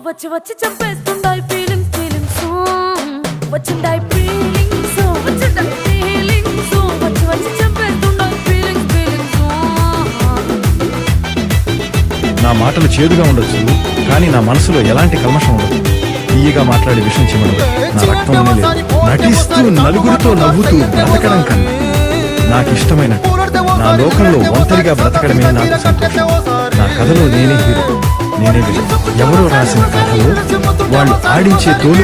వచ్చి వచ్చి చంపేస్తుండాయి feelings feelings వచ్చిండాయి feelings వచ్చిండాయి feelings వచ్చి వచ్చి చంపేస్తుండాయి ఫీలింగ్స్ ఫీలింగ్స్. నా మాటలు చేదుగా ఉండొచ్చు, కానీ నా మనసులో ఎలాంటి కల్మషం ఉండదు. తీయగా మాట్లాడే విషయం చిమ్మడు నా రక్తంలోనే లేదు. నటిస్తూ నలుగురితో నవ్వుతూ బ్రతకడం కన్నా నాకు ఇష్టమైన నా లోకంలో ఒంటరిగా బ్రతకడమే నాకు సంతోషం. నా కథలో నేనే హీరో, నేనే విలన్. ఎవరో రాసిన కథలో వాళ్ళు ఆడించే తోలు